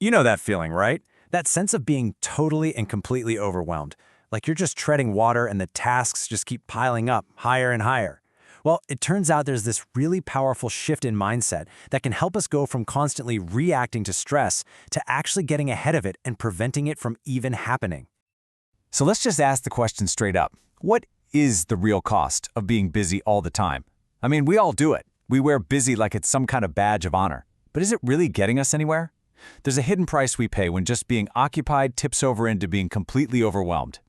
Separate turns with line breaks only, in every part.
You know that feeling, right? That sense of being totally and completely overwhelmed, like you're just treading water and the tasks just keep piling up higher and higher. Well, it turns out there's this really powerful shift in mindset that can help us go from constantly reacting to stress to actually getting ahead of it and preventing it from even happening.
So let's just ask the question straight up. What is the real cost of being busy all the time? I mean, we all do it. We wear busy like it's some kind of badge of honor. But is it really getting us anywhere? There's a hidden price we pay when just being occupied tips over into being completely overwhelmed.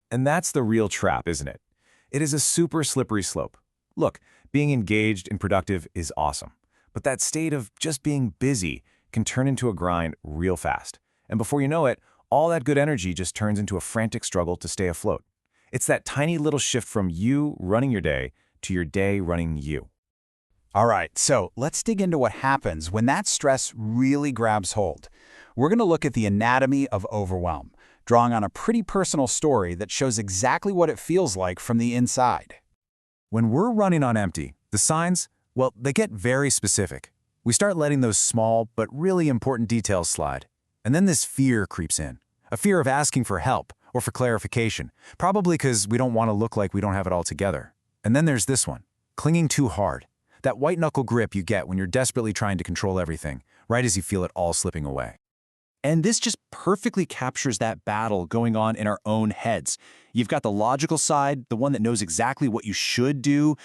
And that's the real trap, isn't it? It is a super slippery slope. Look, being engaged and productive is awesome. But that state of just being busy can turn into a grind real fast. And before you know it, all that good energy just turns into a frantic struggle to stay afloat. It's that tiny little shift from you running your day to your day running you.
All right, so let's dig into what happens when that stress really grabs hold. We're going to look at the anatomy of overwhelm, drawing on a pretty personal story that shows exactly what it feels like from the inside.
When we're running on empty, the signs, well, they get very specific. We start letting those small but really important details slide. And then this fear creeps in, a fear of asking for help or for clarification, probably because we don't want to look like we don't have it all together. And then there's this one, clinging too hard. That white-knuckle grip you get when you're desperately trying to control everything, right as you feel it all slipping away. And this just perfectly captures that battle going on in our own heads. You've got the logical side, the one that knows exactly what you should do,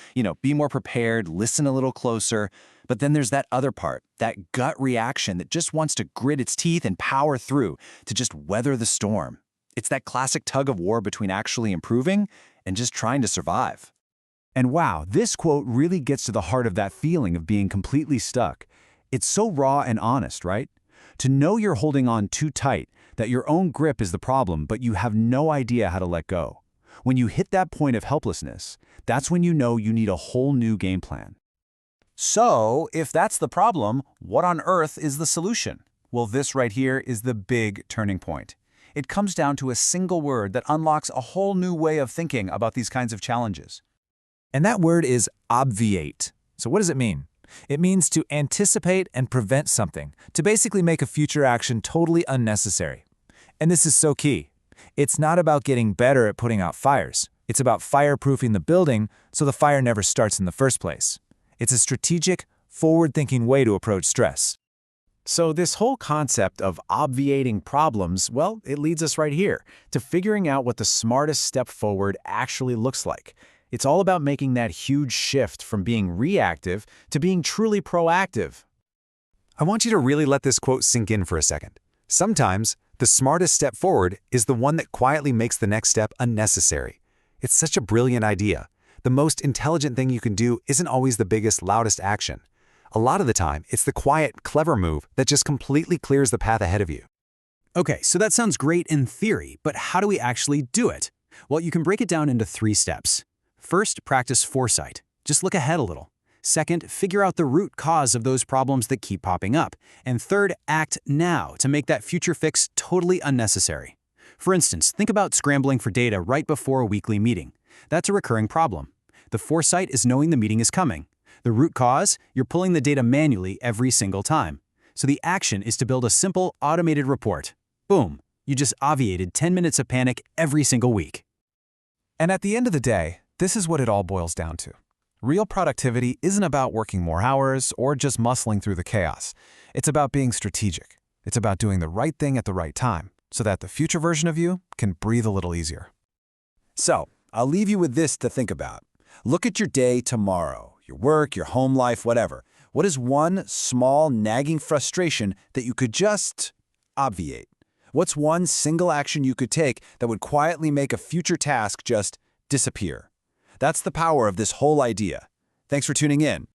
be more prepared, listen a little closer. But then there's that other part, that gut reaction that just wants to grit its teeth and power through, to just weather the storm. It's that classic tug of war between actually improving and just trying to survive. And wow, this quote really gets to the heart of that feeling of being completely stuck. It's so raw and honest, right? To know you're holding on too tight, that your own grip is the problem, but you have no idea how to let go. When you hit that point of helplessness, that's when you know you need a whole new game plan. So, if that's the problem, what on earth is the solution? Well, this right here is the big turning point. It comes down to a single word that unlocks a whole new way of thinking about these kinds of challenges.
And that word is obviate. So what does it mean? It means to anticipate and prevent something, to basically make a future action totally unnecessary. And this is so key. It's not about getting better at putting out fires. It's about fireproofing the building so the fire never starts in the first place. It's a strategic, forward-thinking way to approach stress. So this whole concept of obviating problems, well, it leads us right here to figuring out what the smartest step forward actually looks like. It's all about making that huge shift from being reactive to being truly proactive.
I want you to really let this quote sink in for a second. Sometimes, the smartest step forward is the one that quietly makes the next step unnecessary. It's such a brilliant idea. The most intelligent thing you can do isn't always the biggest, loudest action. A lot of the time, it's the quiet, clever move that just completely clears the path ahead of you.
Okay, so that sounds great in theory, but how do we actually do it? Well, you can break it down into 3 steps. First, practice foresight. Just look ahead a little. Second, figure out the root cause of those problems that keep popping up. And third, act now to make that future fix totally unnecessary. For instance, think about scrambling for data right before a weekly meeting. That's a recurring problem. The foresight is knowing the meeting is coming. The root cause, you're pulling the data manually every single time. So the action is to build a simple, automated report. Boom, you just obviated 10 minutes of panic every single week.
And at the end of the day, this is what it all boils down to. Real productivity isn't about working more hours or just muscling through the chaos. It's about being strategic. It's about doing the right thing at the right time so that the future version of you can breathe a little easier.
So, I'll leave you with this to think about. Look at your day tomorrow, your work, your home life, whatever. What is one small, nagging frustration that you could just obviate? What's one single action you could take that would quietly make a future task just disappear? That's the power of this whole idea. Thanks for tuning in.